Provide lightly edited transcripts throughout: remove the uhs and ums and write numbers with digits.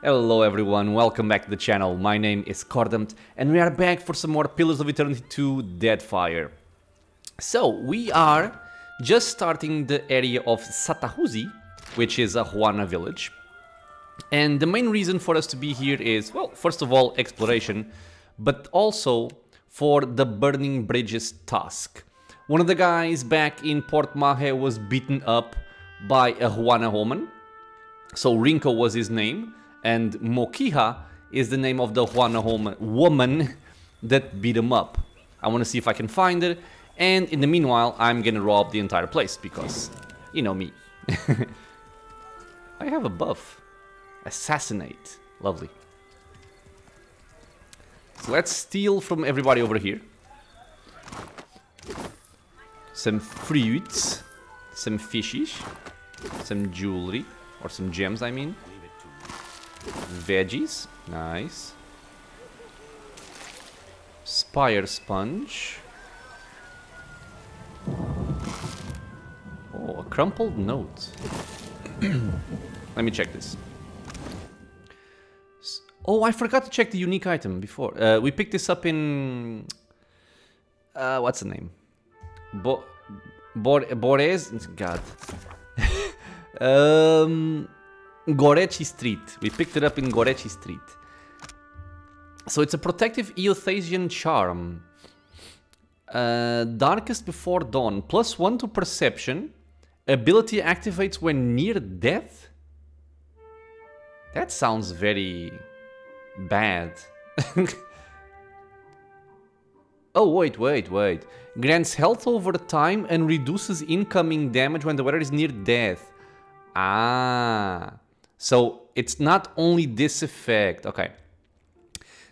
Hello everyone, welcome back to the channel. My name is Cordumt and we are back for some more Pillars of Eternity 2 Deadfire. So, we are just starting the area of Sãtahuzi, which is a Huana village. And the main reason for us to be here is, well, first of all, exploration, but also for the Burning Bridges task. One of the guys back in Port Maje was beaten up by a Huana woman. So Rinko was his name, and Mokeha is the name of the Huana woman that beat him up. I want to see if I can find her, and in the meanwhile, I'm gonna rob the entire place, because, you know me. I have a buff. Assassinate. Lovely. So let's steal from everybody over here. Some fruits, some fishes, some jewelry, or some gems I mean. Veggies, nice. Spire sponge. Oh, a crumpled note. Let me check this. Oh, I forgot to check the unique item before. We picked this up in... what's the name? Bores... God. Gorechi Street. We picked it up in Gorechi Street. So it's a protective Eothasian charm. Darkest before dawn. +1 to perception. Ability activates when near death? That sounds very bad. Oh, wait. Grants health over time and reduces incoming damage when the wearer is near death. Ah. So it's not only this effect. Okay.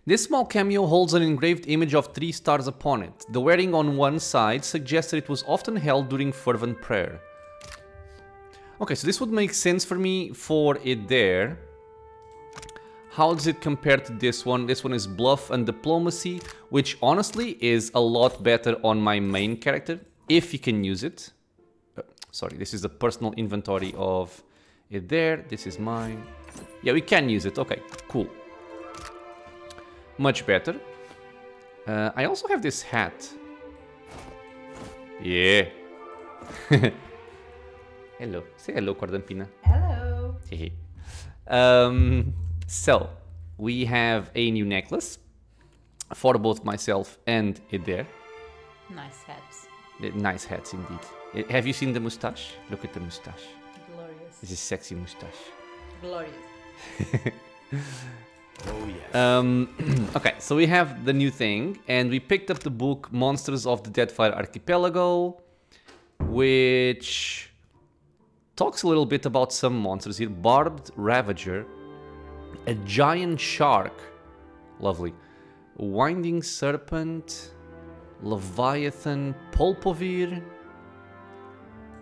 This small cameo holds an engraved image of 3 stars upon it. The wearing on one side suggests that it was often held during fervent prayer. Okay, so this would make sense for me for it there. How does it compare to this one? This one is Bluff and Diplomacy, which honestly is a lot better on my main character, if you can use it. Sorry, this is the personal inventory of it there. This is mine. Yeah, we can use it. Okay, cool. Much better. I also have this hat. Yeah. Hello. Say hello, Cordampina. Hello. So, we have a new necklace for both myself and Eder. Nice hats. Nice hats indeed. Have you seen the moustache? Look at the moustache. Glorious. This is sexy moustache. Glorious. Oh yes. Okay, so we have the new thing, and we picked up the book Monsters of the Deadfire Archipelago, which talks a little bit about some monsters here. Barbed Ravager, a giant shark, lovely, winding serpent, Leviathan, Pulpovir.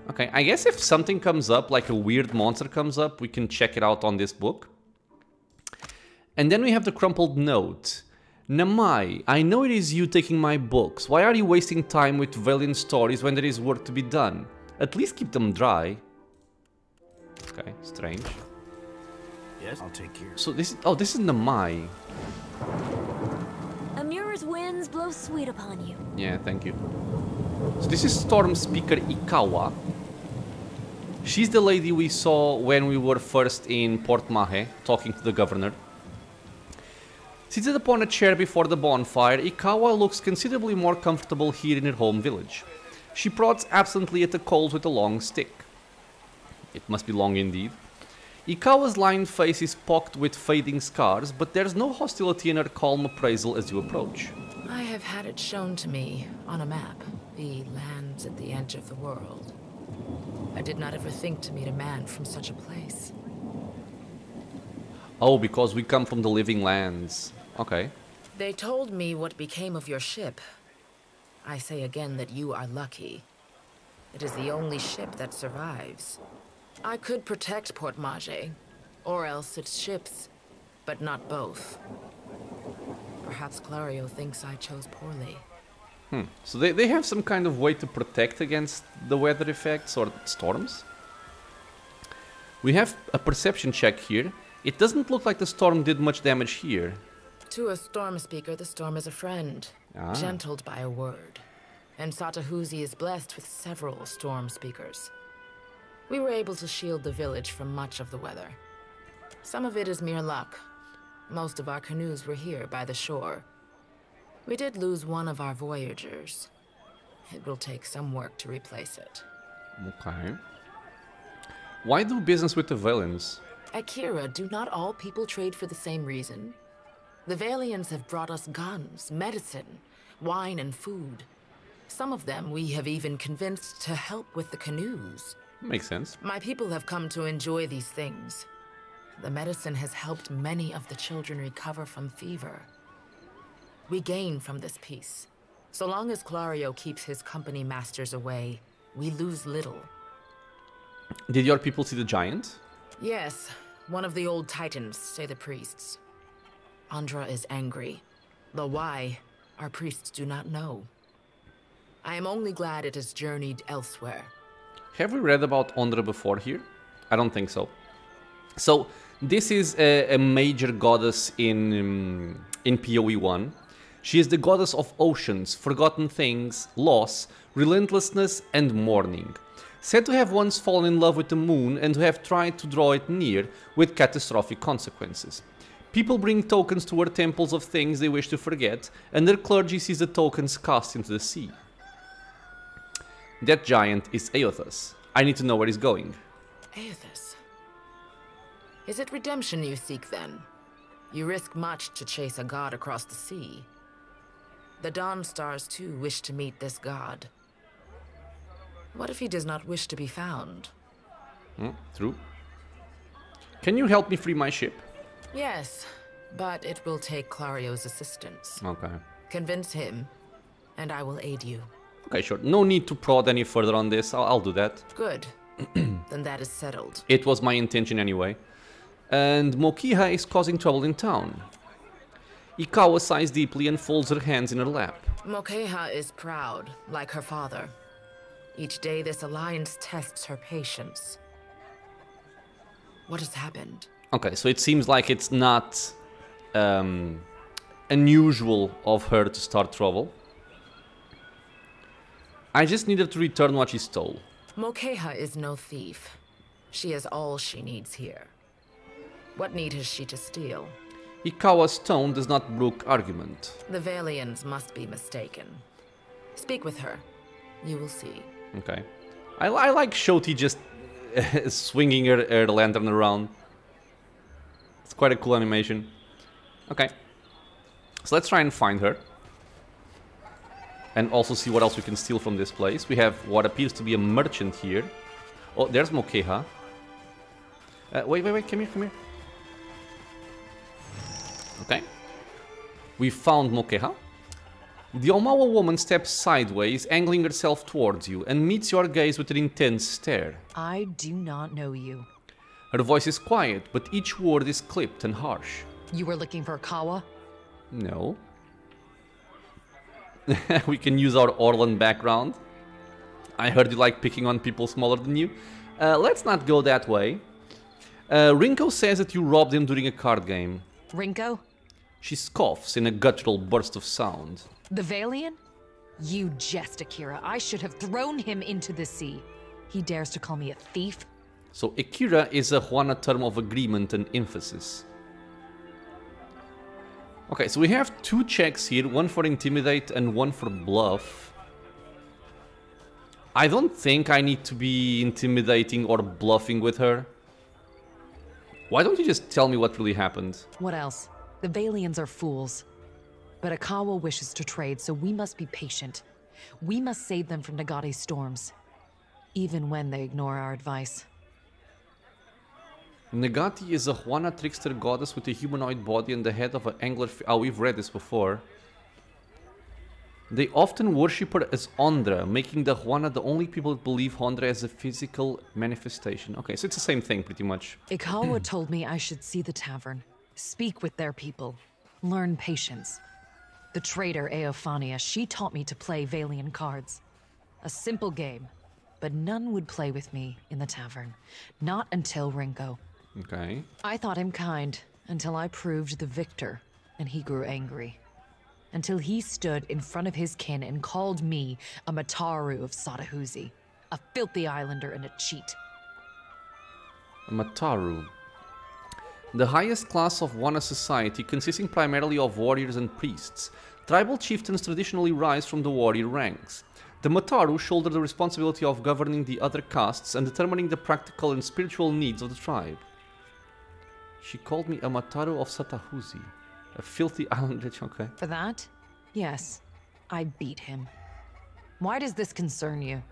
Okay, I guess if something comes up, like a weird monster comes up, we can check it out on this book. And then we have the crumpled note. Namai, I know it is you taking my books. Why are you wasting time with valiant stories when there is work to be done? At least keep them dry. Okay, strange. Yes, I'll take care. So this is... Oh, this is Namai. Amura's winds blow sweet upon you. Yeah, thank you. So this is Storm Speaker Ikawa. She's the lady we saw when we were first in Port Maje, talking to the governor. Seated upon a chair before the bonfire, Ikawa looks considerably more comfortable here in her home village. She prods absently at the coals with a long stick. It must be long indeed. Ikawa's lined face is pocked with fading scars, but there's no hostility in her calm appraisal as you approach. I have had it shown to me on a map, the lands at the edge of the world. I did not ever think to meet a man from such a place. Oh, because we come from the living lands. Okay. They told me what became of your ship. I say again that you are lucky. It is the only ship that survives. I could protect Port Maje, or else its ships, but not both. Perhaps Clario thinks I chose poorly. So they have some kind of way to protect against the weather effects or storms? We have a perception check here. It doesn't look like the storm did much damage here. To a storm speaker, the storm is a friend, gentled by a word. And Sãtahuzi is blessed with several storm speakers. We were able to shield the village from much of the weather. Some of it is mere luck. Most of our canoes were here by the shore. We did lose one of our voyagers. It will take some work to replace it. Okay. Why do business with the Valians? Akira, do not all people trade for the same reason? The Valians have brought us guns, medicine, wine, and food. Some of them we have even convinced to help with the canoes. Makes sense. My people have come to enjoy these things. The medicine has helped many of the children recover from fever. We gain from this peace. So long as Clario keeps his company masters away, we lose little. Did your people see the giant? Yes, one of the old titans, say the priests. Andra is angry. The why, our priests do not know. I am only glad it has journeyed elsewhere. Have we read about Ondra before here? I don't think so. So, this is a major goddess in PoE1. She is the goddess of oceans, forgotten things, loss, relentlessness, and mourning. Said to have once fallen in love with the moon and to have tried to draw it near with catastrophic consequences. People bring tokens to her temples of things they wish to forget, and their clergy sees the tokens cast into the sea. That giant is Aothas. I need to know where he's going. Aothas? Is it redemption you seek then? You risk much to chase a god across the sea. The Dawn Stars too wish to meet this god. What if he does not wish to be found? True. Can you help me free my ship? Yes, but it will take Clario's assistance. Okay. Convince him, and I will aid you. Okay, sure. No need to prod any further on this. I'll do that. Good. Then that is settled. It was my intention anyway. And Mokeha is causing trouble in town. Ikawa sighs deeply and folds her hands in her lap. Mokeha is proud, like her father. Each day this alliance tests her patience. What has happened? Okay, so it seems like it's not unusual of her to start trouble. I just needed to return what she stole. Mokeha is no thief. She has all she needs here. What need has she to steal? Ikawa's tone does not brook argument. The Valians must be mistaken. Speak with her. You will see. Okay. I like Shoti just swinging her lantern around. It's quite a cool animation. Okay. So let's try and find her. And also see what else we can steal from this place. We have what appears to be a merchant here. Oh, there's Mokeha. Wait, come here. Okay. We found Mokeha. The Omawa woman steps sideways, angling herself towards you, and meets your gaze with an intense stare. I do not know you. Her voice is quiet, but each word is clipped and harsh. You were looking for Kawa? No. We can use our Orlan background. I heard you like picking on people smaller than you. Let's not go that way. Rinko says that you robbed him during a card game. Rinko? She scoffs in a guttural burst of sound. The Valian? You jest, Akira. I should have thrown him into the sea. He dares to call me a thief? So Akira is a Huana term of agreement and emphasis. Okay, so we have two checks here, one for intimidate and one for bluff. I don't think I need to be intimidating or bluffing with her. Why don't you just tell me what really happened? What else? The Valians are fools. But Akawa wishes to trade, so we must be patient. We must save them from Nagate's storms, even when they ignore our advice. Nagati is a Huana trickster goddess with a humanoid body and the head of an angler. Oh, we've read this before. They often worship her as Ondra, making the Huana the only people that believe Ondra as a physical manifestation. Okay, so it's the same thing, pretty much. Ikawa told me I should see the tavern, speak with their people, learn patience. The trader Eophania, she taught me to play Valian cards. A simple game, but none would play with me in the tavern. Not until Rinko. Okay. I thought him kind until I proved the victor, and he grew angry. Until he stood in front of his kin and called me a Mataru of Sãtahuzi, a filthy islander and a cheat. A Mataru. The highest class of Huana society, consisting primarily of warriors and priests. Tribal chieftains traditionally rise from the warrior ranks. The Mataru shoulder the responsibility of governing the other castes and determining the practical and spiritual needs of the tribe. She called me a Mataru of Sãtahuzi. A filthy islander, okay. For that? Yes, I beat him. Why does this concern you?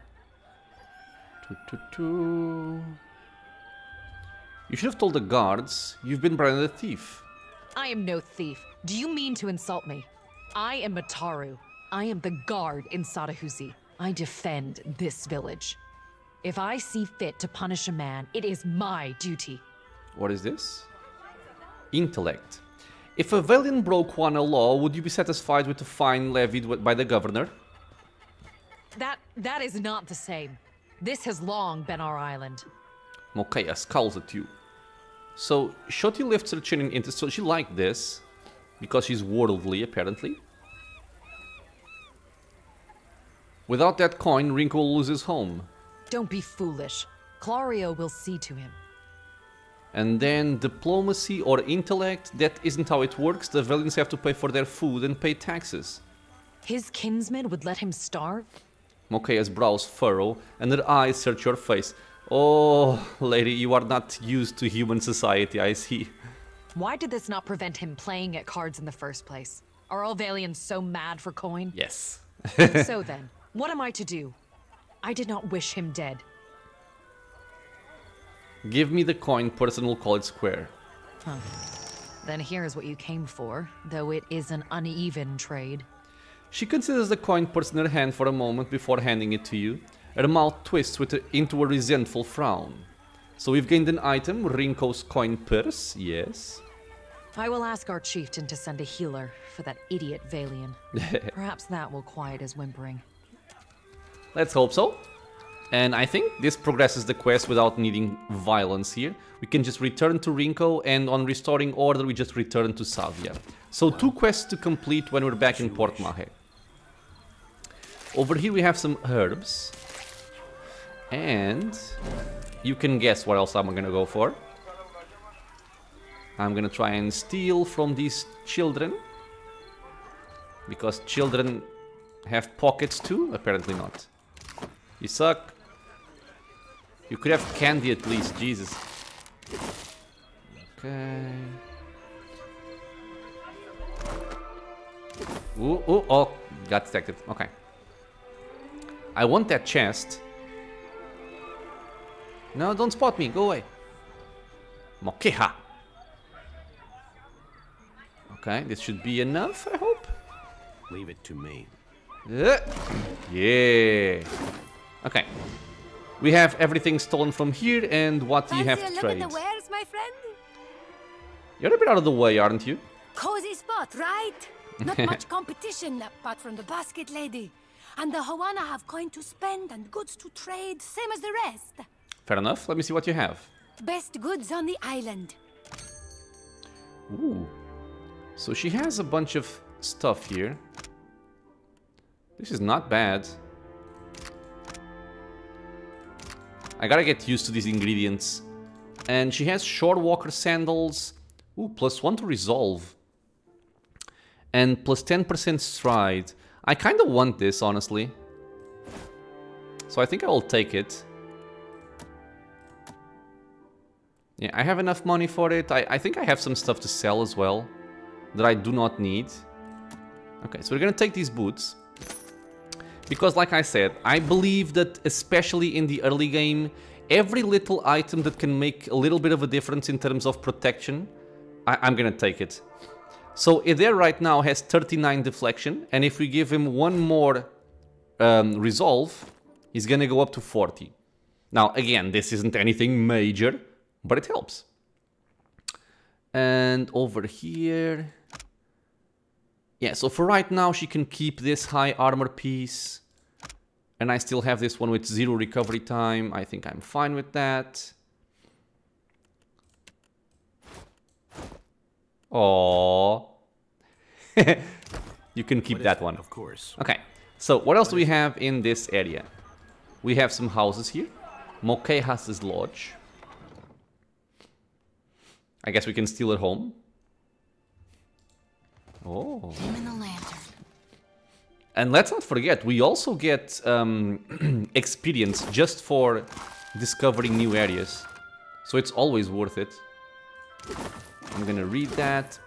You should have told the guards you've been branded a thief. I am no thief. Do you mean to insult me? I am Mataru. I am the guard in Sãtahuzi. I defend this village. If I see fit to punish a man, it is my duty. What is this? Intellect. If a Valiant broke Huana law, would you be satisfied with the fine levied by the governor? That is not the same. This has long been our island. Mokeha scowls at you. So, Shoti lifts her chin in interest, so she liked this, because she's worldly, apparently. Without that coin, Rinko will lose his home. Don't be foolish. Clario will see to him. And then diplomacy or intellect, that isn't how it works. The Valiants have to pay for their food and pay taxes. His kinsmen would let him starve? Mokeha's brows furrow and her eyes search your face. Oh, lady, you are not used to human society, I see. Why did this not prevent him playing at cards in the first place? Are all Valians so mad for coin? Yes. So then, what am I to do? I did not wish him dead. Give me the coin, person will call it square. Huh. Then here's what you came for, though it is an uneven trade. She considers the coin purse in her hand for a moment before handing it to you. Her mouth twists into a resentful frown. So we've gained an item, Rinko's coin purse, yes. I will ask our chieftain to send a healer for that idiot Valian. Perhaps that will quiet his whimpering. Let's hope so. And I think this progresses the quest without needing violence here. We can just return to Rinko, and on restoring order we just return to Savia. So 2 quests to complete when we're back in Port Maje. Over here we have some herbs. And you can guess what else I'm gonna go for. I'm gonna try and steal from these children. Because children have pockets too? Apparently not. You suck. You could have candy at least, Jesus. Okay. Ooh, ooh, oh, got detected. Okay. I want that chest. No, don't spot me. Go away. Mokeha. Okay, this should be enough, I hope. Leave it to me. Yeah. Okay. We have everything stolen from here, and what do you have to trade? Look at the wares, my friend? You're a bit out of the way, aren't you? Cozy spot, right? Not much competition apart from the basket lady. And the Huana have coin to spend and goods to trade, same as the rest. Fair enough. Let me see what you have. Best goods on the island. Ooh. So she has a bunch of stuff here. This is not bad. I gotta get used to these ingredients. And she has Shorewalker sandals. Ooh, +1 to resolve. And +10% stride. I kinda want this, honestly. So I think I will take it. Yeah, I have enough money for it. I think I have some stuff to sell as well that I do not need. Okay, so we're gonna take these boots. Because like I said, I believe that especially in the early game, every little item that can make a little bit of a difference in terms of protection, I'm gonna take it. So Eder right now has 39 deflection, and if we give him one more resolve, he's gonna go up to 40. Now again, this isn't anything major, but it helps. And over here... Yeah, so for right now she can keep this high armor piece. And I still have this one with 0 recovery time. I think I'm fine with that. Aww. You can keep that one. Of course. Okay, so what else do we have in this area? We have some houses here. Mokeha's lodge. I guess we can steal her home. Oh. Demon a lantern. And let's not forget, we also get experience just for discovering new areas. So it's always worth it. I'm gonna read that.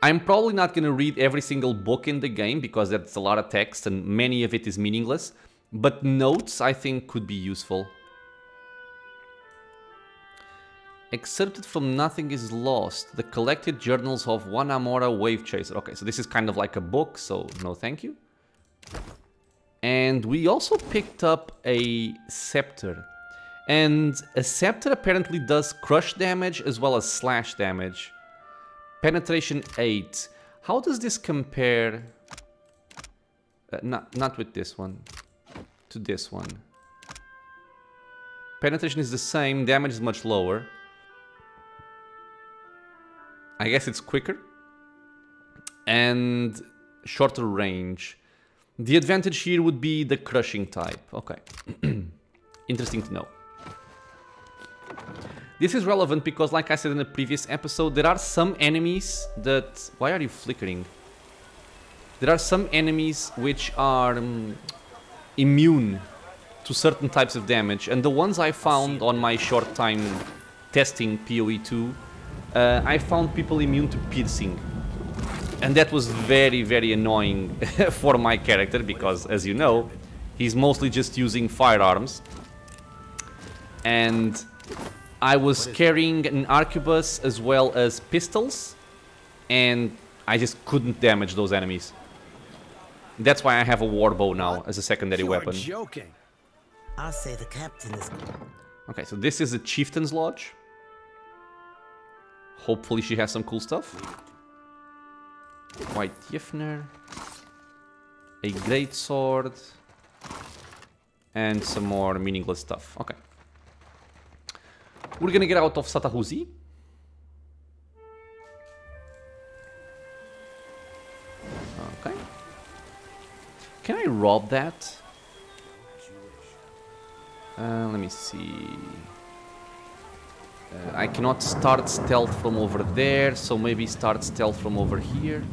I'm probably not gonna read every single book in the game because that's a lot of text and many of it is meaningless. But notes, I think, could be useful. Excerpted from Nothing is Lost, the collected journals of Huana Wave Chaser. Okay, so this is kind of like a book, so no thank you. And we also picked up a scepter. And a scepter apparently does crush damage as well as slash damage. Penetration 8. How does this compare? Not with this one. To this one. Penetration is the same, damage is much lower. I guess it's quicker. And shorter range. The advantage here would be the crushing type. Okay. Interesting to know. This is relevant because, like I said in the previous episode, there are some enemies that... Why are you flickering? There are some enemies which are immune to certain types of damage. And the ones I found on my short time testing PoE2, I found people immune to piercing. And that was very, very annoying for my character because, as you know, he's mostly just using firearms. And I was carrying an arquebus as well as pistols, and I just couldn't damage those enemies. That's why I have a warbow now as a secondary weapon. Joking. I'll say the captain is... Okay, so this is a chieftain's lodge. Hopefully she has some cool stuff. White Yifner. A great sword. And some more meaningless stuff. Okay. We're gonna get out of Sãtahuzi. Okay. Can I rob that? Let me see. I cannot start stealth from over there, so maybe start stealth from over here.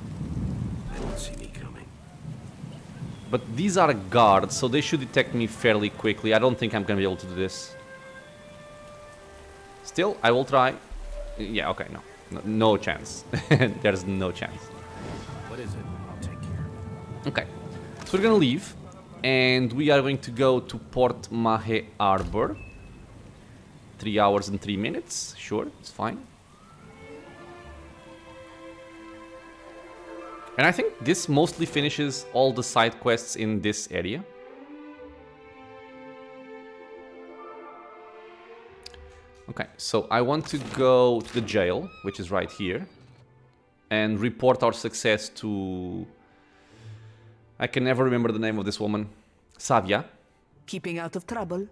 They won't see me coming. But these are guards, so they should detect me fairly quickly. I don't think I'm gonna be able to do this. Still, I will try. Yeah, okay, no chance. There's no chance. What is it? I'll take care. Okay, so we're gonna leave, and we are going to go to Port Maje Harbor. 3 hours and 3 minutes. Sure, it's fine. And I think this mostly finishes all the side quests in this area. Okay, so I want to go to the jail, which is right here, and report our success to... I can never remember the name of this woman. Savia. Keeping out of trouble?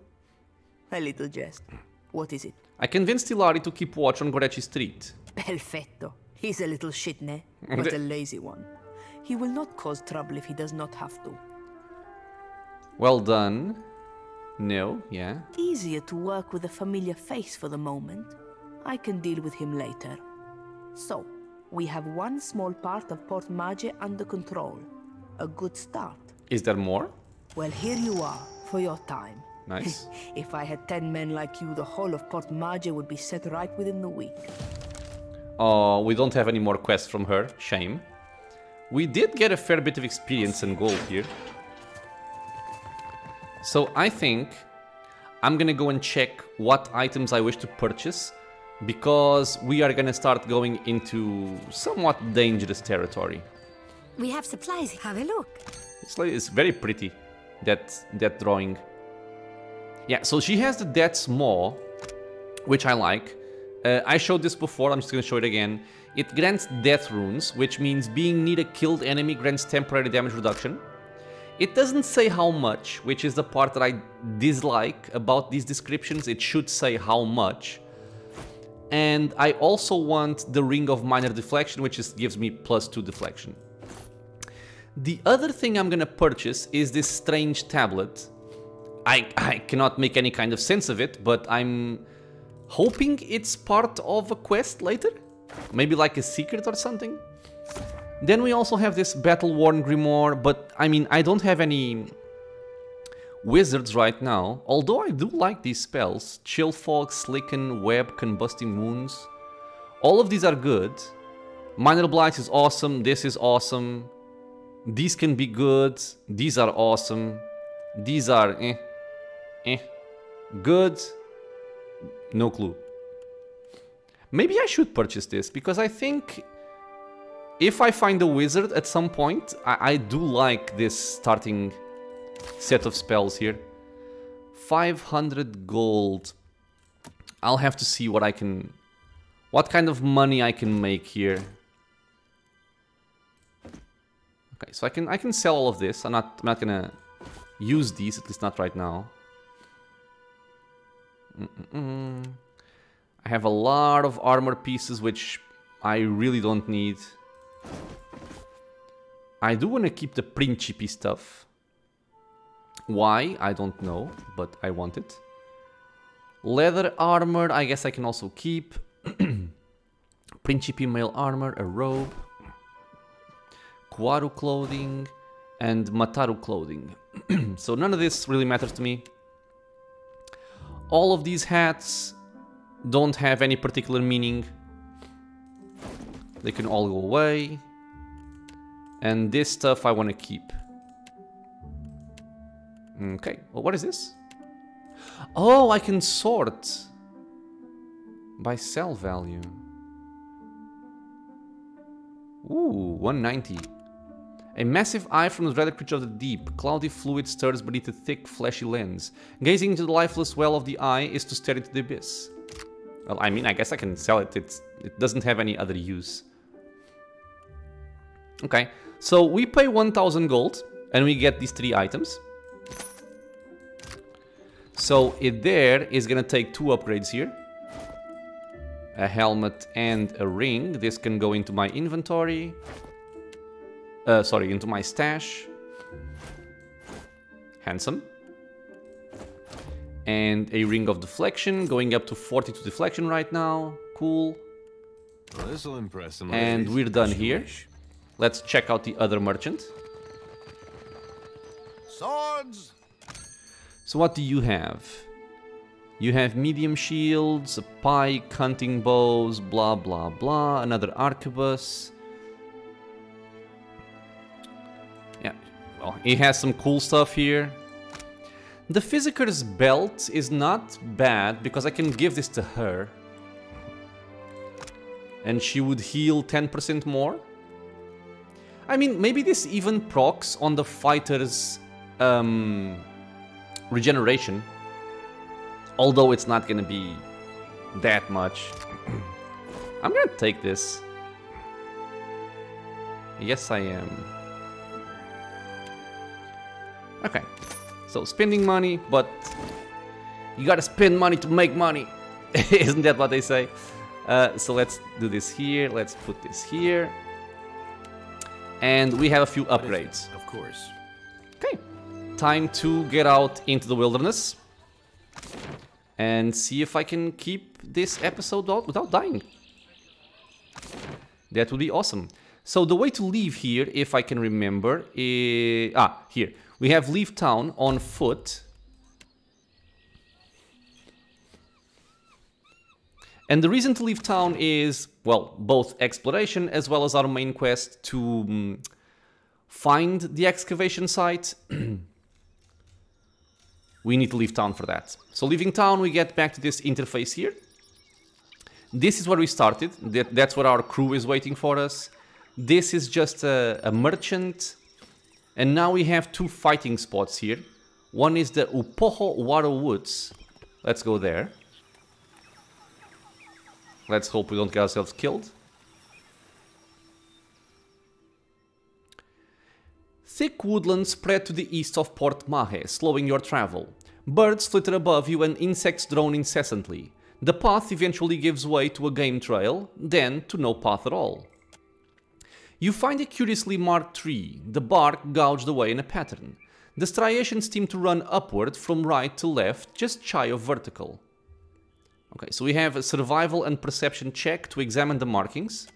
A little jest. What is it? I convinced Hilari to keep watch on Gorechi Street. Perfetto. He's a little shitne, but a lazy one. He will not cause trouble if he does not have to. Well done. No, yeah. Easier to work with a familiar face for the moment. I can deal with him later. So, we have one small part of Port Maje under control. A good start. Is there more? Well, here you are, for your time. Nice. If I had 10 men like you, the whole of Port Maje would be set right within the week. Oh, we don't have any more quests from her. Shame. We did get a fair bit of experience and gold here. So I think I'm gonna go and check what items I wish to purchase, because we are gonna start going into somewhat dangerous territory. We have supplies. Have a look. It's very pretty, that drawing. Yeah, so she has the Death's Maw, which I like. I showed this before, I'm just gonna show it again. It grants death runes, which means being near a killed enemy grants temporary damage reduction. It doesn't say how much, which is the part that I dislike about these descriptions. It should say how much. And I also want the Ring of Minor Deflection, which gives me +2 deflection. The other thing I'm gonna purchase is this strange tablet. I cannot make any kind of sense of it, but I'm hoping it's part of a quest later. Maybe like a secret or something. Then we also have this Battle-Worn Grimoire, but I mean, I don't have any wizards right now, although I do like these spells. Chill Fog, Slicken, Web, Combusting Wounds. All of these are good. Minor Blight is awesome, this is awesome. These can be good, these are awesome. These are good, no clue. Maybe I should purchase this, because I think if I find a wizard at some point, I do like this starting set of spells here. 500 gold. I'll have to see what kind of money I can make here. Okay, so I can sell all of this. I'm not gonna use these, at least not right now. I have a lot of armor pieces which I really don't need. I do want to keep the Principe stuff. Why? I don't know, but I want it. Leather armor, I guess I can also keep. Principe mail armor, a robe. Kuaru clothing and Mataru clothing. So none of this really matters to me. All of these hats don't have any particular meaning. They can all go away. And this stuff I want to keep. Okay, well, what is this? Oh, I can sort by sell value. Ooh, 190. A massive eye from the dreaded creature of the deep. Cloudy fluid stirs beneath a thick, fleshy lens. Gazing into the lifeless well of the eye is to stare into the abyss. Well, I mean, I guess I can sell it. It doesn't have any other use. Okay, so we pay 1000 gold and we get these 3 items. So it there is gonna take 2 upgrades here. A helmet and a ring. This can go into my inventory. Sorry, into my stash. Handsome. And a ring of deflection, going up to 42 deflection right now. Cool. Well, this'll impress some and ladies. we're done here. Let's check out the other merchant. Swords! So what do you have? You have medium shields, a pike, hunting bows, blah blah blah, another arquebus. Yeah, well, he has some cool stuff here. The Physiker's belt is not bad because I can give this to her. And she would heal 10% more. I mean, maybe this even procs on the fighter's regeneration. Although it's not gonna be that much. I'm gonna take this. Yes, I am. Okay. So, spending money, but you gotta spend money to make money. Isn't that what they say? So let's do this here. Let's put this here. And we have a few upgrades. Of course. Okay. Time to get out into the wilderness. And see if I can keep this episode out without dying. That would be awesome. So the way to leave here, if I can remember, is... here. We have leave town on foot. And the reason to leave town is, well, both exploration as well as our main quest to find the excavation site. We need to leave town for that. So leaving town, we get back to this interface here. This is where we started. That's where our crew is waiting for us. This is just a merchant. And now we have 2 fighting spots here. One is the Upoho Waro Woods. Let's go there. Let's hope we don't get ourselves killed. Thick woodlands spread to the east of Port Maje, slowing your travel. Birds flitter above you and insects drone incessantly. The path eventually gives way to a game trail, then to no path at all. You find a curiously marked tree, the bark gouged away in a pattern. The striations seem to run upward from right to left, just shy of vertical. Okay, so we have a survival and perception check to examine the markings.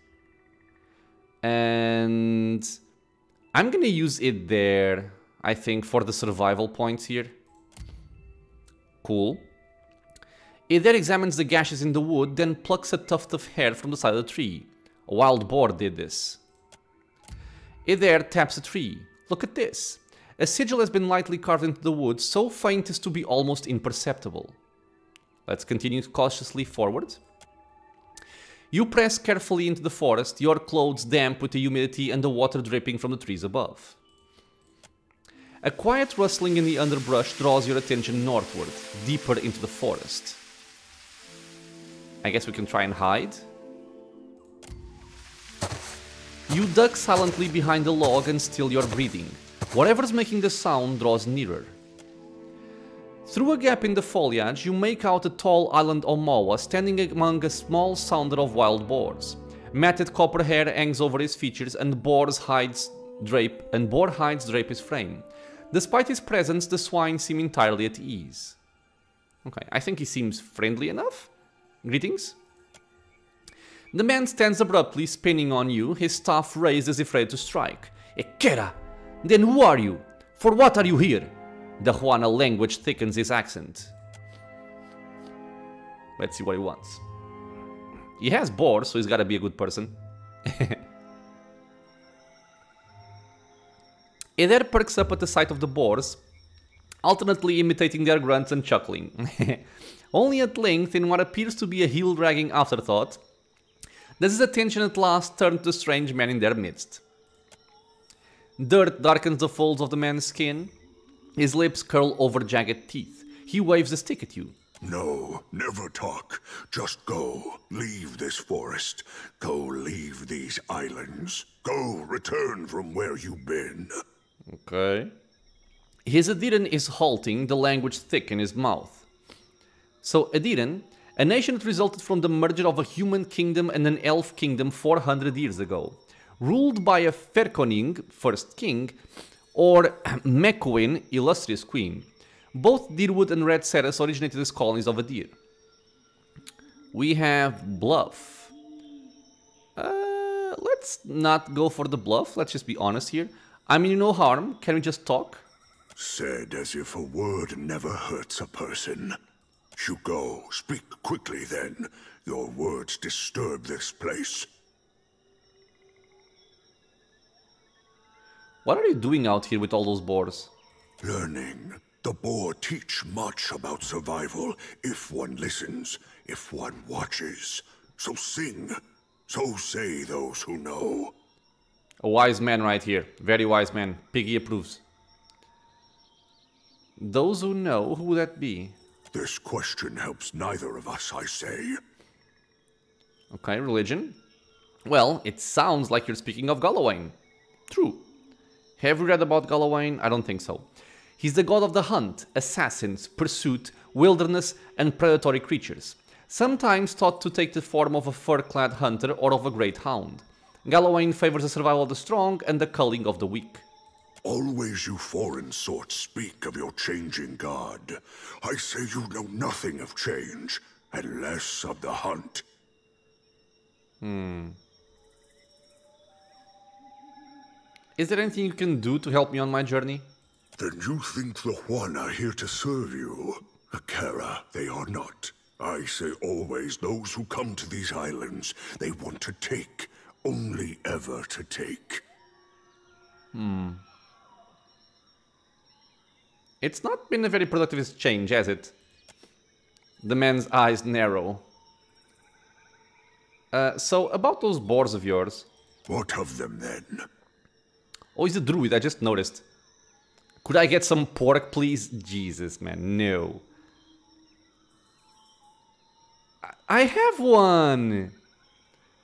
And I'm gonna use it there, I think, for the survival points here. Cool. It then examines the gashes in the wood, then plucks a tuft of hair from the side of the tree. A wild boar did this. It there taps a tree. Look at this. A sigil has been lightly carved into the wood, so faint as to be almost imperceptible. Let's continue cautiously forward. You press carefully into the forest, your clothes damp with the humidity and the water dripping from the trees above. A quiet rustling in the underbrush draws your attention northward, deeper into the forest. I guess we can try and hide. You duck silently behind the log and still your breathing. Whatever's making the sound draws nearer. Through a gap in the foliage, you make out a tall island Omawa standing among a small sounder of wild boars. Matted copper hair hangs over his features and boar hides drape his frame. Despite his presence, the swine seem entirely at ease. Okay, I think he seems friendly enough. Greetings. The man stands abruptly, spinning on you, his staff raised as if ready to strike. Ekera! Then who are you? For what are you here? The Huana language thickens his accent. Let's see what he wants. He has boars, so he's gotta be a good person. Eder perks up at the sight of the boars, alternately imitating their grunts and chuckling. Only at length, in what appears to be a heel-dragging afterthought, does his attention at last turn to the strange man in their midst. Dirt darkens the folds of the man's skin. His lips curl over jagged teeth. He waves a stick at you. No, never talk. Just go. Leave this forest. Go leave these islands. Go return from where you've been. Okay. His Adiran is halting, the language thick in his mouth. So Adiran, a nation that resulted from the merger of a human kingdom and an elf kingdom 400 years ago, ruled by a Ferkoning, first king, or Mekuin, illustrious queen. Both Deerwood and Red Ceres originated as colonies of Adir. We have Bluff. Let's not go for the bluff, let's just be honest here. I mean no harm, can we just talk? Said as if a word never hurts a person. You go, speak quickly then. Your words disturb this place. What are you doing out here with all those boars? Learning. The boar teach much about survival if one listens, if one watches. So sing. So say those who know. A wise man right here. Very wise man. Piggy approves. Those who know, who would that be? This question helps neither of us, I say. Okay, religion. Well, it sounds like you're speaking of Galawain. True. Have you read about Galawain? I don't think so. He's the god of the hunt, assassins, pursuit, wilderness, and predatory creatures. Sometimes thought to take the form of a fur-clad hunter or of a great hound. Galawain favors the survival of the strong and the culling of the weak. Always you foreign sorts speak of your changing god. I say you know nothing of change, and less of the hunt. Is there anything you can do to help me on my journey? Then you think the Huana are here to serve you? Akara, they are not. I say always those who come to these islands, they want to take, only ever to take. It's not been a very productive exchange, has it? The man's eyes narrow. So, about those boars of yours. What of them then? Oh, he's a druid, I just noticed. Could I get some pork, please? Jesus, man, no. I have one!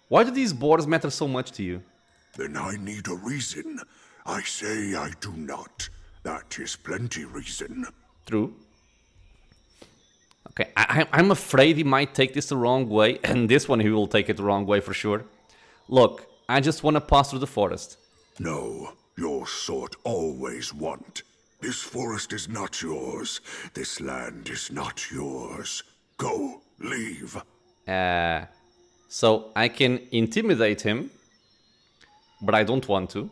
Why do these boars matter so much to you? Then I need a reason. I say I do not. That is plenty reason. True. Okay, I'm afraid he might take this the wrong way, and this one he will take it the wrong way for sure. Look, I just want to pass through the forest. No, your sort always want. This forest is not yours. This land is not yours. Go, leave. So I can intimidate him, but I don't want to.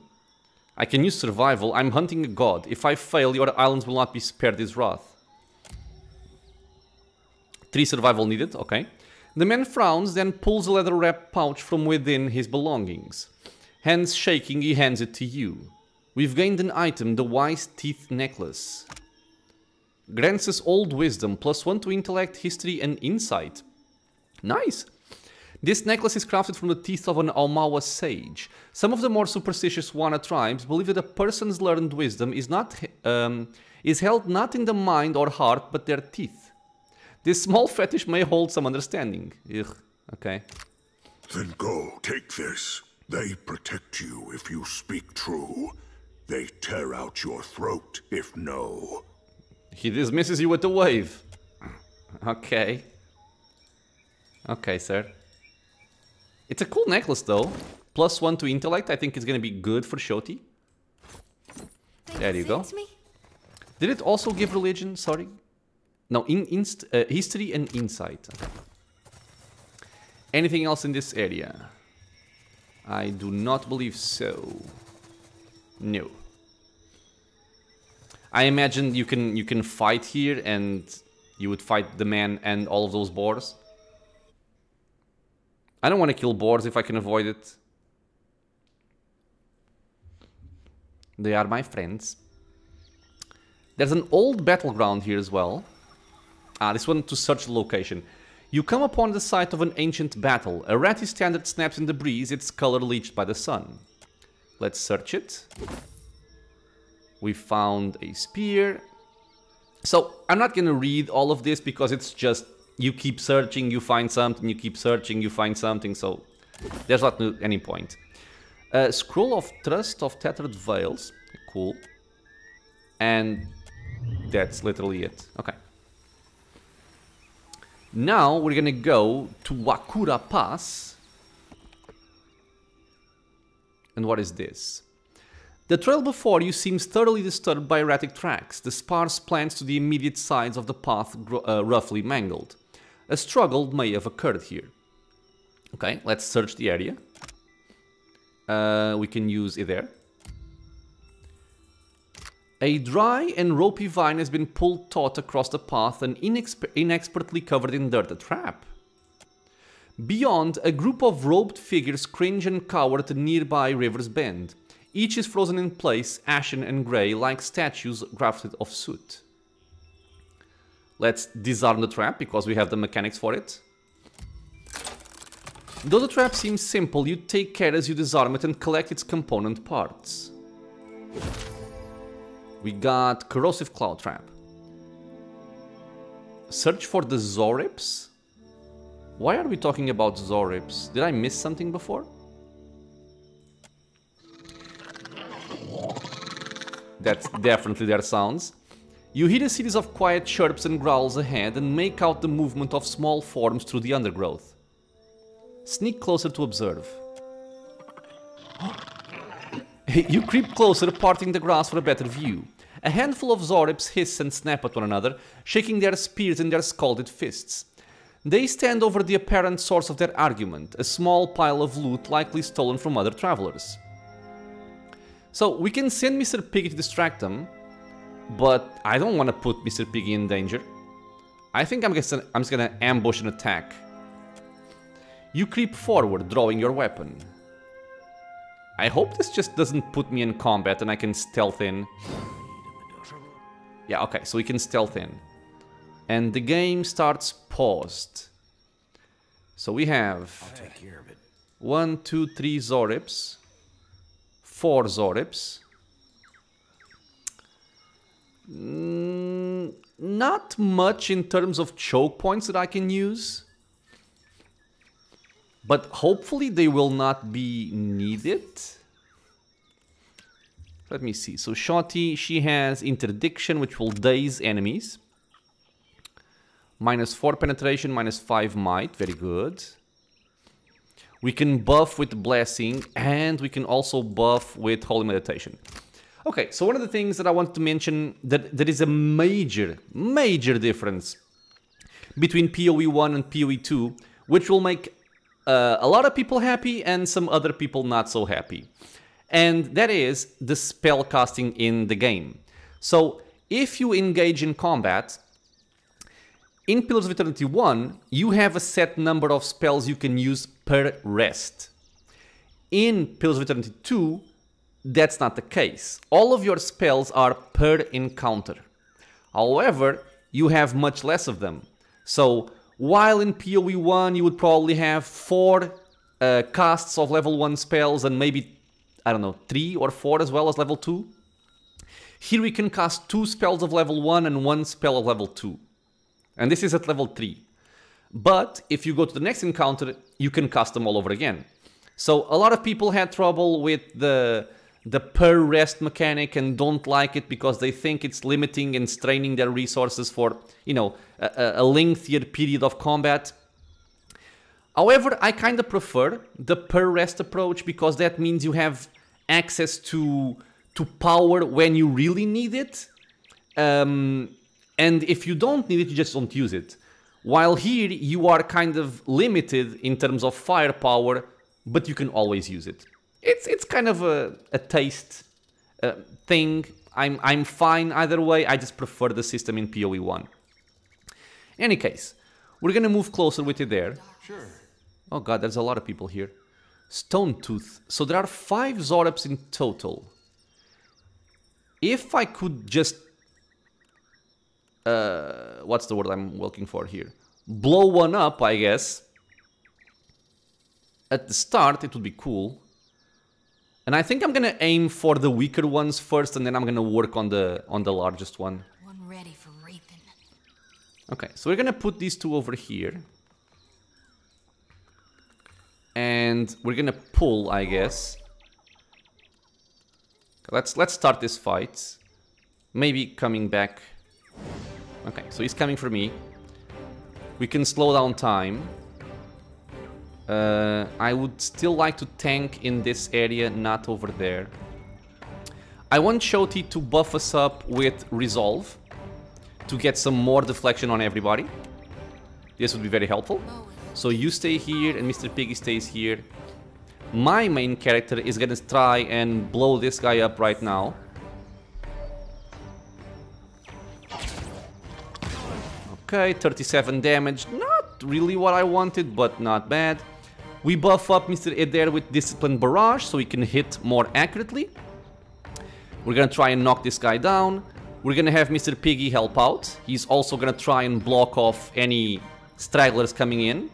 I can use survival. I'm hunting a god. If I fail, your islands will not be spared his wrath. 3 survival needed, okay. The man frowns, then pulls a leather-wrapped pouch from within his belongings. Hands shaking, he hands it to you. We've gained an item, the Wise Teeth Necklace. Grants us old wisdom, +1 to intellect, history, and insight. Nice! This necklace is crafted from the teeth of an Aumaua sage. Some of the more superstitious Huana tribes believe that a person's learned wisdom is held not in the mind or heart, but their teeth. This small fetish may hold some understanding. Ugh, okay. Then go, take this. They protect you if you speak true. They tear out your throat if no. He dismisses you with a wave. Okay. Okay, sir. It's a cool necklace though. +1 to intellect, I think it's gonna be good for Shoti. There you go. Did it also give religion? Sorry. No, history and insight. Okay. Anything else in this area? I do not believe so. No. I imagine you can fight here and you would fight the man and all of those boars. I don't want to kill boars if I can avoid it. They are my friends. There's an old battleground here as well. This one to search the location. You come upon the site of an ancient battle. A ratty standard snaps in the breeze, its color bleached by the sun. Let's search it. We found a spear. So, I'm not gonna read all of this because it's just you keep searching, you find something, you keep searching, you find something, so there's not any point. Scroll of Trust of Tattered Veils. Cool. And that's literally it. Okay. Now we're gonna go to Wakura Pass. And what is this? The trail before you seems thoroughly disturbed by erratic tracks, the sparse plants to the immediate sides of the path roughly mangled. A struggle may have occurred here. Okay, let's search the area. We can use it there. A dry and ropey vine has been pulled taut across the path and inexpertly covered in dirt. A trap. Beyond, a group of robed figures cringe and cower at a nearby river's bend. Each is frozen in place, ashen and grey, like statues grafted of soot. Let's disarm the trap, because we have the mechanics for it. Though the trap seems simple, you take care as you disarm it and collect its component parts. We got Corrosive Cloud Trap. Search for the Zorips? Why are we talking about Zorips? Did I miss something before? That's definitely their sounds. You hear a series of quiet chirps and growls ahead and make out the movement of small forms through the undergrowth. Sneak closer to observe. You creep closer, parting the grass for a better view. A handful of Zorips hiss and snap at one another, shaking their spears in their scalded fists. They stand over the apparent source of their argument, a small pile of loot likely stolen from other travelers. So we can send Mr. Piggy to distract them, but I don't want to put Mr. Piggy in danger. I think I'm just gonna ambush an attack. You creep forward, drawing your weapon. I hope this just doesn't put me in combat and I can stealth in. Yeah, okay, so we can stealth in. And the game starts paused. So we have 1, 2, 3 Zorips. 4 Zorips. Not much in terms of choke points that I can use. But hopefully they will not be needed. Let me see. So Shoti, she has Interdiction, which will daze enemies. -4 penetration, -5 might. Very good. We can buff with blessing, and we can also buff with holy meditation. Okay, so one of the things that I want to mention, that there is a major difference between PoE1 and PoE2, which will make a lot of people happy and some other people not so happy. And that is the spell casting in the game. So if you engage in combat, in Pillars of Eternity 1, you have a set number of spells you can use per rest. In Pillars of Eternity 2, that's not the case. All of your spells are per encounter. However, you have much less of them. So, while in PoE1 you would probably have 4 casts of level 1 spells and maybe, I don't know, 3 or 4 as well as level 2, here we can cast 2 spells of level 1 and 1 spell of level 2. And this is at level 3. But if you go to the next encounter, you can cast them all over again. So a lot of people had trouble with the per rest mechanic and don't like it because they think it's limiting and straining their resources for, you know, a lengthier period of combat. However, I kind of prefer the per rest approach because that means you have access to power when you really need it. And if you don't need it, you just don't use it. While here, you are kind of limited in terms of firepower, but you can always use it. It's kind of a taste thing. I'm fine either way. I just prefer the system in PoE1. In any case, we're gonna move closer with it there. Sure. Oh god, there's a lot of people here. Stone Tooth. So there are 5 Zorabs in total. If I could just... what's the word I'm looking for here? Blow one up, I guess. At the start, it would be cool. And I think I'm gonna aim for the weaker ones first, and then I'm gonna work on the largest one. One ready for raping. Okay, so we're gonna put these 2 over here. And we're gonna pull, I guess. Let's start this fight. Maybe coming back. Okay, so he's coming for me. We can slow down time. I would still like to tank in this area, not over there. I want Shoti to buff us up with Resolve to get some more deflection on everybody. This would be very helpful. So you stay here and Mr. Piggy stays here. My main character is gonna try and blow this guy up right now. Okay, 37 damage. Not really what I wanted, but not bad. We buff up Mr. Eder with Discipline Barrage so he can hit more accurately. We're gonna try and knock this guy down. We're gonna have Mr. Piggy help out. He's also gonna try and block off any stragglers coming in.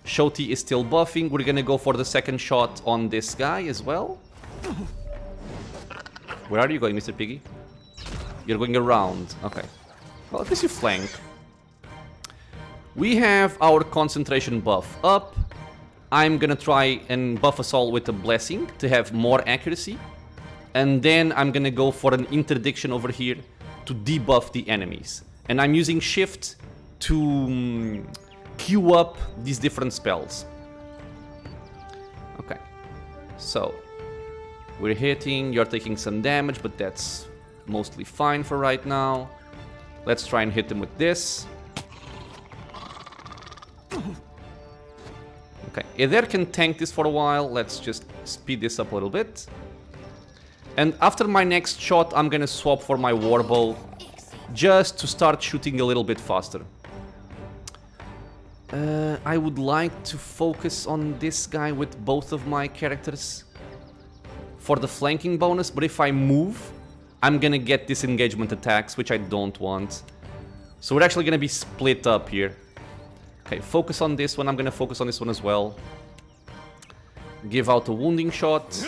Shoti is still buffing. We're gonna go for the second shot on this guy as well. Where are you going, Mr. Piggy? You're going around. Okay. Well, at least you flank. We have our concentration buff up. I'm gonna try and buff us all with a blessing to have more accuracy. And then I'm gonna go for an interdiction over here to debuff the enemies. And I'm using shift to queue up these different spells. Okay. So, we're hitting, you're taking some damage, but that's mostly fine for right now. Let's try and hit them with this. Okay, Eder can tank this for a while. Let's just speed this up a little bit. And after my next shot, I'm gonna swap for my warbow just to start shooting a little bit faster. I would like to focus on this guy with both of my characters for the flanking bonus, but if I move, I'm gonna get disengagement attacks, which I don't want. So we're actually gonna be split up here. Okay, focus on this one. I'm gonna focus on this one as well. Give out a wounding shot.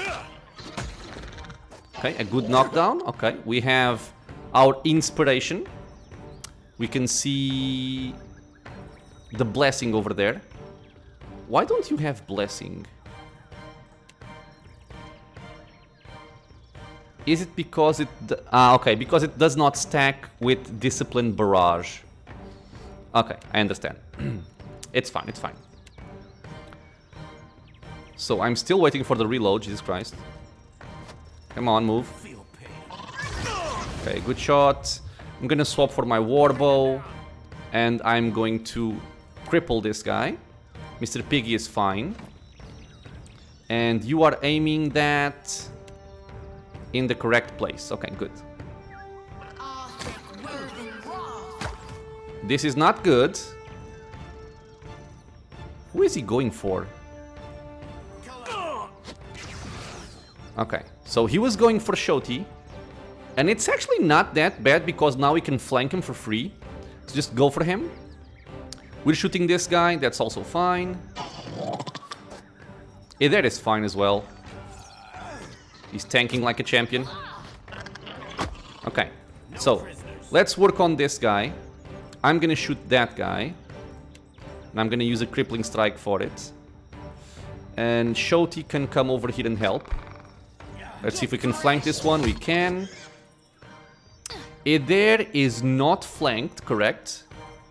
Okay, a good knockdown. Okay, we have our inspiration. We can see the blessing over there. Why don't you have blessing? Is it because it... okay, because it does not stack with Discipline Barrage. Okay, I understand. It's fine, it's fine. So I'm still waiting for the reload, Jesus Christ. Come on, move. Okay, good shot. I'm gonna swap for my warbow. And I'm going to cripple this guy. Mr. Piggy is fine. And you are aiming that in the correct place. Okay, good. This is not good. Who is he going for? Okay, so he was going for Shoti. And it's actually not that bad because now we can flank him for free. So just go for him. We're shooting this guy, that's also fine. That is fine as well. He's tanking like a champion. Okay, so let's work on this guy. I'm gonna shoot that guy. And I'm gonna use a crippling strike for it. And Shoti can come over here and help. Let's see if we can flank this one. We can. There is not flanked, correct?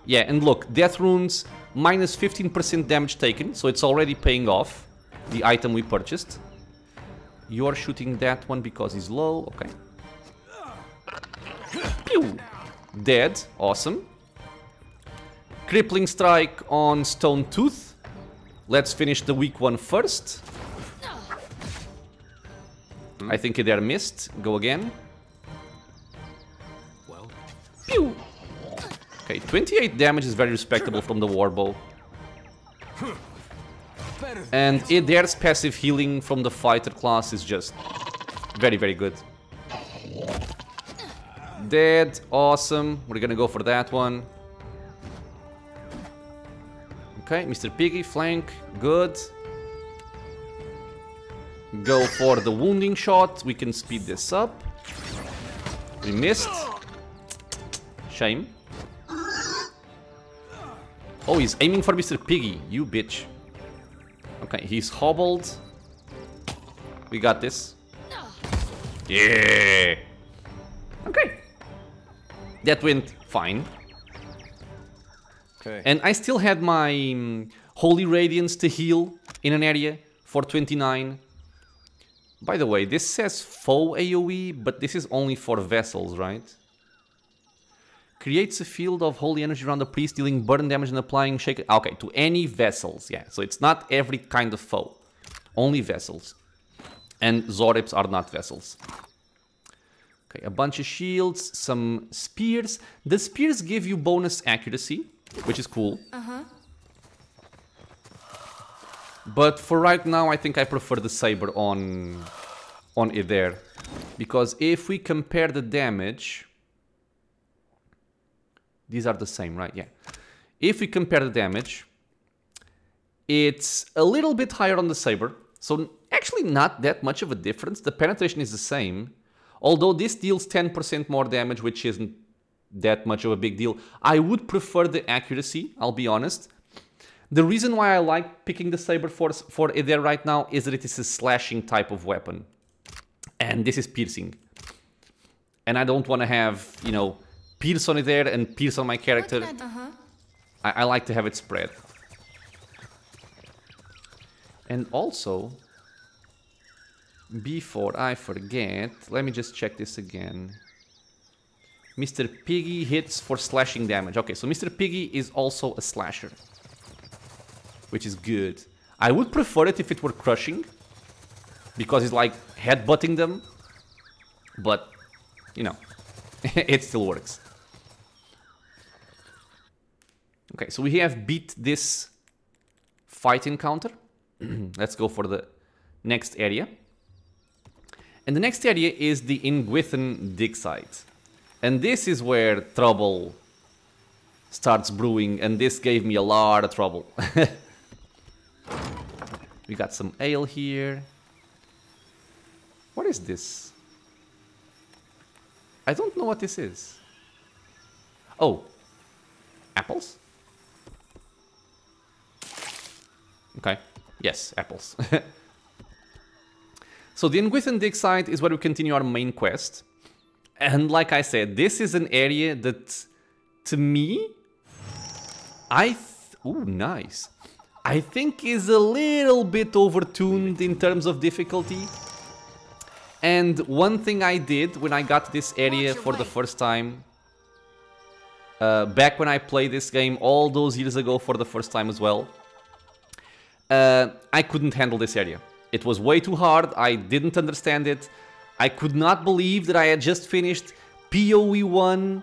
Yeah, and look, death runes minus 15% damage taken, so it's already paying off the item we purchased. You are shooting that one because he's low, okay. Pew! Dead, awesome. Crippling strike on Stone Tooth. Let's finish the weak one first. I think there missed. Go again. Well. Pew! Okay, 28 damage is very respectable from the warbow. And there's passive healing from the fighter class is just very, very good. Dead, awesome. We're gonna go for that one. Okay, Mr. Piggy, flank, good. Go for the wounding shot. We can speed this up. We missed. Shame. Oh, he's aiming for Mr. Piggy. You bitch. Okay, he's hobbled. We got this. Yeah. Okay. That went fine. Okay. And I still had my Holy Radiance to heal in an area for 29. By the way, this says foe AoE, but this is only for vessels, right? Creates a field of holy energy around the priest, dealing burn damage and applying shake. Okay, to any vessels, yeah. So it's not every kind of foe, only vessels. And Zorips are not vessels. Okay, a bunch of shields, some spears. The spears give you bonus accuracy, which is cool. But for right now, I think I prefer the saber on it there, because if we compare the damage. These are the same, right? Yeah. If we compare the damage, it's a little bit higher on the saber. So actually not that much of a difference. The penetration is the same. Although this deals 10% more damage, which isn't that much of a big deal. I would prefer the accuracy, I'll be honest. The reason why I like picking the saber for Eder right now is that it is a slashing type of weapon. And this is piercing. And I don't want to have, you know, pierce on it there and pierce on my character. I like to have it spread. And also, before I forget, let me just check this again. Mr. Piggy hits for slashing damage. Okay, so Mr. Piggy is also a slasher, which is good. I would prefer it if it were crushing, because it's like headbutting them, but, you know, it still works. Okay, so we have beat this fight encounter. Let's go for the next area. And the next area is the Engwithan Digsite. And this is where trouble starts brewing, and this gave me a lot of trouble. We got some ale here. What is this? I don't know what this is. Oh, apples? Okay, yes, apples. So the Engwithan Digsite is where we continue our main quest. And like I said, this is an area that, to me, Ooh, nice. I think is a little bit overtuned in terms of difficulty. And one thing I did when I got this area for the first time, back when I played this game all those years ago for the first time as well, I couldn't handle this area. It was way too hard, I didn't understand it. I could not believe that I had just finished PoE1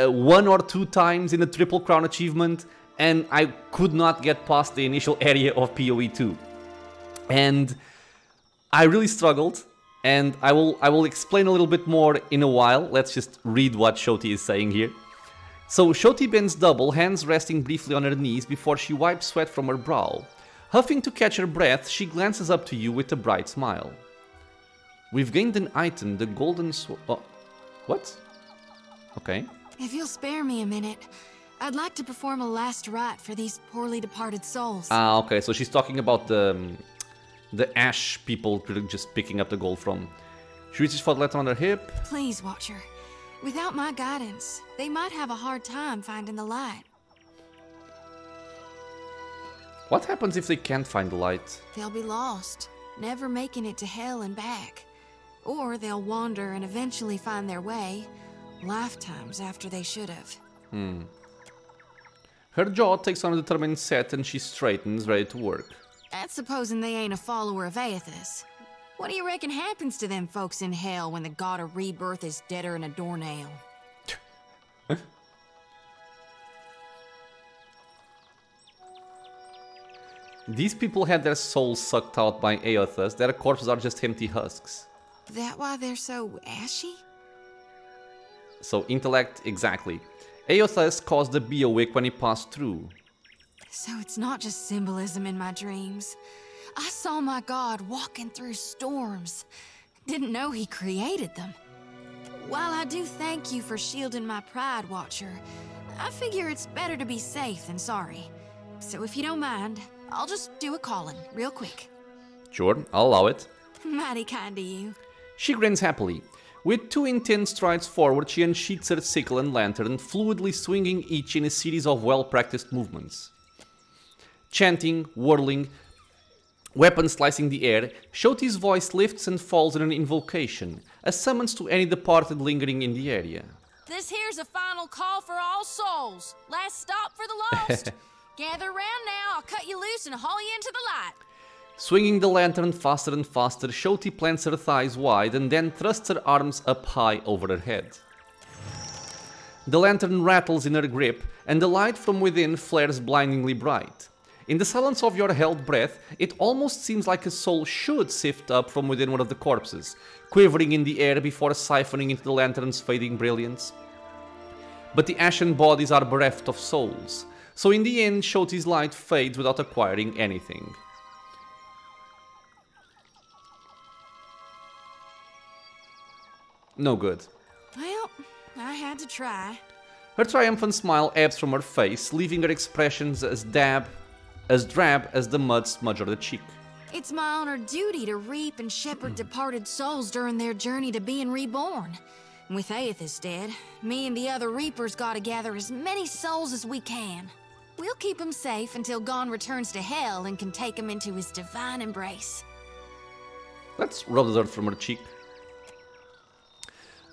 one or two times in a Triple Crown achievement, and I could not get past the initial area of PoE2. And I really struggled, and I will explain a little bit more in a while. Let's just read what Shoti is saying here. So Shoti bends double, hands resting briefly on her knees before she wipes sweat from her brow. Huffing to catch her breath, she glances up to you with a bright smile. We've gained an item, the golden what? Okay. If you'll spare me a minute, I'd like to perform a last rite for these poorly departed souls. Ah, okay, so she's talking about the ash people just picking up the gold from. She reaches for the letter on her hip. Please, Watcher. Without my guidance, they might have a hard time finding the light. What happens if they can't find the light? They'll be lost, never making it to hell and back. Or they'll wander and eventually find their way, lifetimes after they should have. Her jaw takes on a determined set and she straightens, ready to work. That's supposing they ain't a follower of Aethys. What do you reckon happens to them folks in hell when the god of rebirth is deader than a doornail? These people had their souls sucked out by Aethys. Their corpses are just empty husks. That why they're so ashy? So intellect, exactly. Aethys caused a Beowick when he passed through. So it's not just symbolism in my dreams. I saw my god walking through storms. Didn't know he created them. While I do thank you for shielding my pride, Watcher, I figure it's better to be safe than sorry. So if you don't mind, I'll just do a calling, real quick. Sure, I'll allow it. Mighty kind of you. She grins happily. With 2 intense strides forward, she unsheaths her sickle and lantern, fluidly swinging each in a series of well-practiced movements. Chanting, whirling, weapon slicing the air, Shoti's voice lifts and falls in an invocation, a summons to any departed lingering in the area. This here's a final call for all souls. Last stop for the lost. Gather round now, I'll cut you loose and haul you into the light. Swinging the lantern faster and faster, Shoti plants her thighs wide and then thrusts her arms up high over her head. The lantern rattles in her grip, and the light from within flares blindingly bright. In the silence of your held breath, it almost seems like a soul should sift up from within one of the corpses, quivering in the air before siphoning into the lantern's fading brilliance. But the ashen bodies are bereft of souls, so in the end Shoti's light fades without acquiring anything. No good. Well, I had to try. Her triumphant smile ebbs from her face, leaving her expressions as drab as the mud smudge on the cheek. It's my honored duty to reap and shepherd departed souls during their journey to being reborn. With Aethys dead, me and the other reapers gotta gather as many souls as we can. We'll keep them safe until Gon returns to hell and can take them into his divine embrace. Let's rub the dirt from her cheek.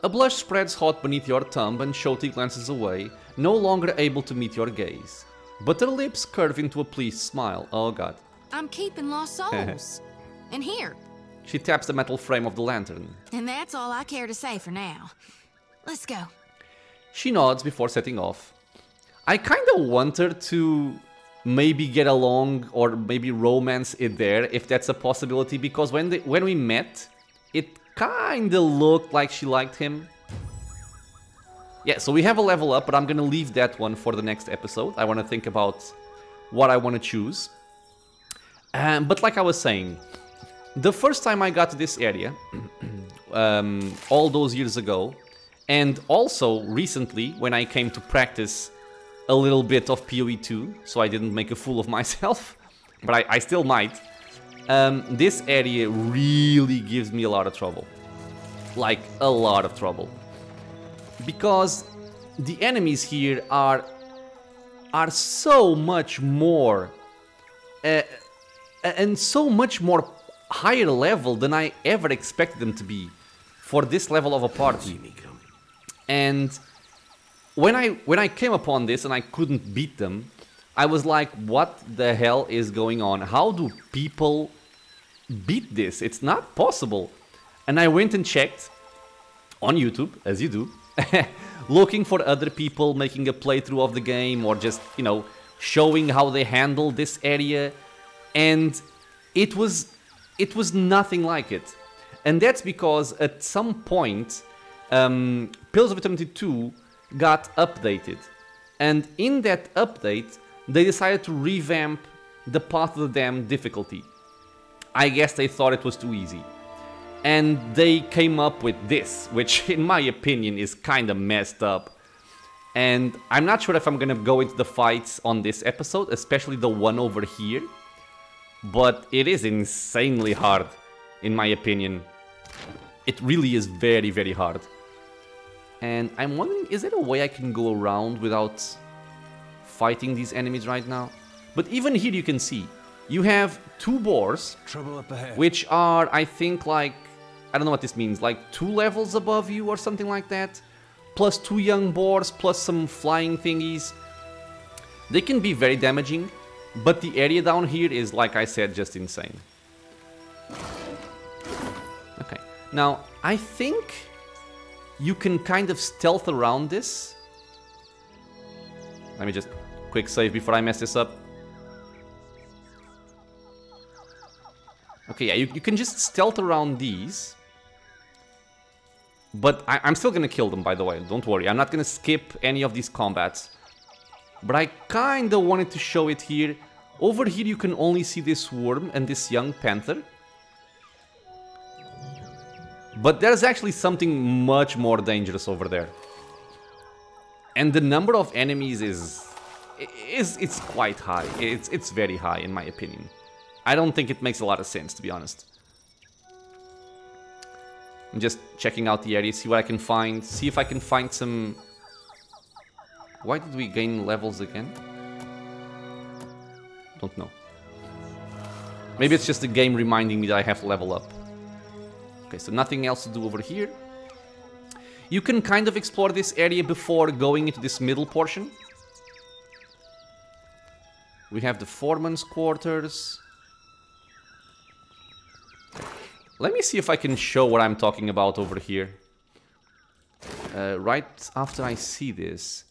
A blush spreads hot beneath your thumb and Shoti glances away, no longer able to meet your gaze. But her lips curve into a pleased smile. Oh god. I'm keeping lost souls. And here. She taps the metal frame of the lantern. And that's all I care to say for now. Let's go. She nods before setting off. I kinda want her to maybe get along or maybe romance it there, if that's a possibility, because when we met, it kinda looked like she liked him. Yeah, so we have a level up, but I'm gonna leave that one for the next episode. I wanna think about what I wanna choose. But like I was saying, the first time I got to this area, all those years ago, and also recently when I came to practice a little bit of PoE2, so I didn't make a fool of myself, but I still might. This area really gives me a lot of trouble. Like, a lot of trouble. Because the enemies here are are so much more and so much more higher level than I ever expected them to be for this level of a party. And when I came upon this and I couldn't beat them, I was like, what the hell is going on? How do people beat this? It's not possible. And I went and checked on YouTube, as you do, looking for other people making a playthrough of the game or just, you know, showing how they handle this area. And it was nothing like it. And that's because at some point, Pillars of Eternity 2 got updated. And in that update, they decided to revamp the Path of the Damned difficulty. I guess they thought it was too easy. And they came up with this, which in my opinion is kinda messed up. And I'm not sure if I'm gonna go into the fights on this episode, especially the one over here. But it is insanely hard, in my opinion. It really is very, very hard. And I'm wondering, is there a way I can go around without fighting these enemies right now? But even here you can see, you have two boars, which are, I think, like, I don't know what this means, like 2 levels above you or something like that, plus 2 young boars, plus some flying thingies. They can be very damaging, but the area down here is, like I said, just insane. Okay, now, I think you can kind of stealth around this. Let me just quick save before I mess this up. Okay, yeah, you can just stealth around these. But I'm still gonna kill them, by the way, don't worry. I'm not gonna skip any of these combats. But I kinda wanted to show it here. Over here you can only see this worm and this young panther. But there's actually something much more dangerous over there. And the number of enemies it's quite high. It's very high in my opinion. I don't think it makes a lot of sense, to be honest. I'm just checking out the area, see what I can find, see if I can find some... Why did we gain levels again? Don't know. Maybe it's just the game reminding me that I have to level up. Okay, so nothing else to do over here. You can kind of explore this area before going into this middle portion. We have the foreman's quarters. Let me see if I can show what I'm talking about over here. Right after I see this.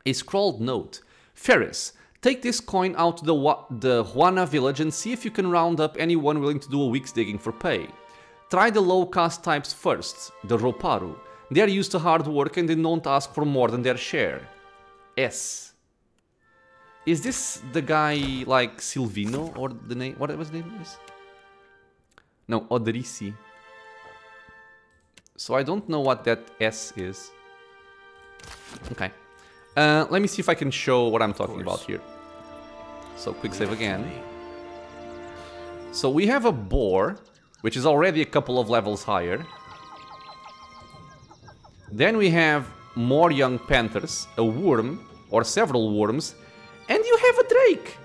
A scrawled note. Ferris, take this coin out to the Huana village and see if you can round up anyone willing to do a week's digging for pay. Try the low caste types first, the Roparu. They are used to hard work and they don't ask for more than their share. S. Is this the guy like Silvino or the name? What was the name of this? No, Odrisi. So I don't know what that S is. Okay. Let me see if I can show what I'm talking about here. So quick save again. So we have a boar, which is already a couple of levels higher. Then we have more young panthers, a worm, or several worms, and you have a drake!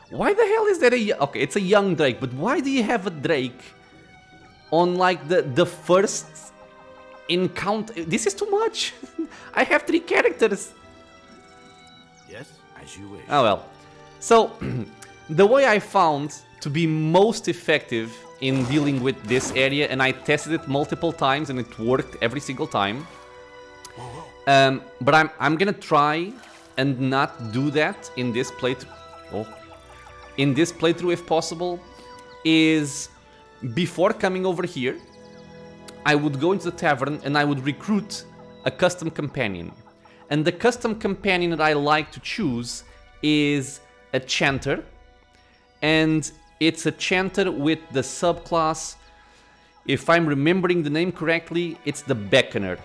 Why the hell is that okay, it's a young drake, but why do you have a drake on, like, the first encounter? This is too much! I have 3 characters! Yes, as you wish. Oh well. So, the way I found to be most effective in dealing with this area, and I tested it multiple times and it worked every single time. But I'm gonna try and not do that in this playthrough. Oh. In this playthrough, if possible, is before coming over here, I would go into the tavern and I would recruit a custom companion. And the custom companion that I like to choose is a chanter. And it's a chanter with the subclass, if I'm remembering the name correctly, it's the Beckoner.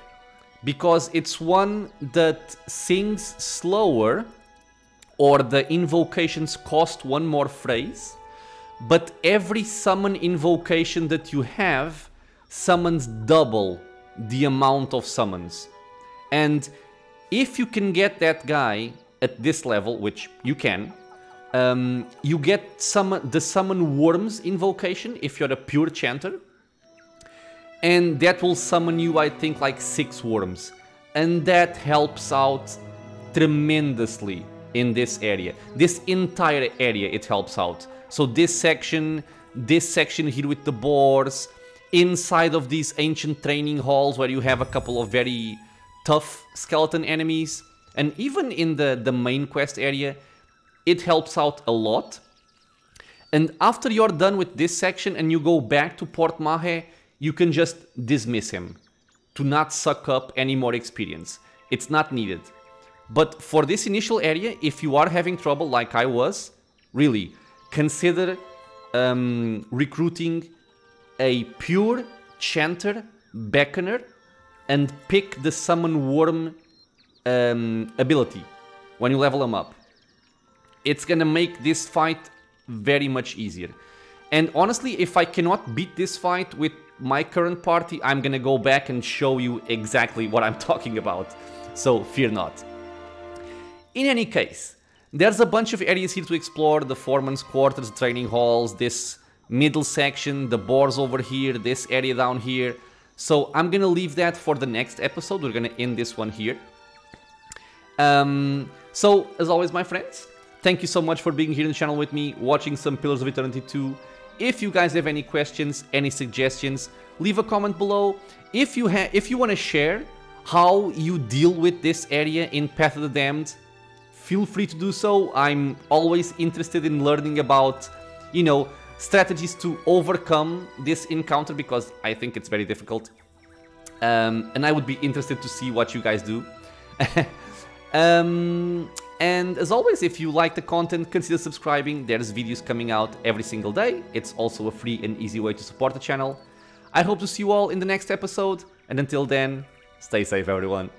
Because it's one that sings slower, or the invocations cost 1 more phrase, but every summon invocation that you have summons double the amount of summons. And If you can get that guy at this level, which you can, you get the summon worms invocation if you're a pure chanter. And that will summon you, I think, like 6 worms. And that helps out tremendously in this area. This entire area, it helps out. So this section here with the boars, inside of these ancient training halls where you have a couple of very tough skeleton enemies, and even in the main quest area, it helps out a lot. And after you're done with this section and you go back to Port Maje, you can just dismiss him to not suck up any more experience. It's not needed. But for this initial area, if you are having trouble like I was, really, consider recruiting a pure chanter beckoner and pick the summon worm ability when you level him up. It's gonna make this fight very much easier. And honestly, if I cannot beat this fight with my current party, I'm gonna go back and show you exactly what I'm talking about. So fear not. In any case, there's a bunch of areas here to explore. The foreman's quarters, training halls, this middle section, the boars over here, this area down here. So I'm gonna leave that for the next episode. We're gonna end this one here. So as always, my friends, thank you so much for being here on the channel with me, watching some Pillars of Eternity 2. If you guys have any questions, any suggestions, leave a comment below. If you want to share how you deal with this area in Path of the Damned, feel free to do so. I'm always interested in learning about, you know, strategies to overcome this encounter, because I think it's very difficult. And I would be interested to see what you guys do. And as always, if you like the content, consider subscribing. There's videos coming out every single day. It's also a free and easy way to support the channel. I hope to see you all in the next episode. And until then, stay safe, everyone.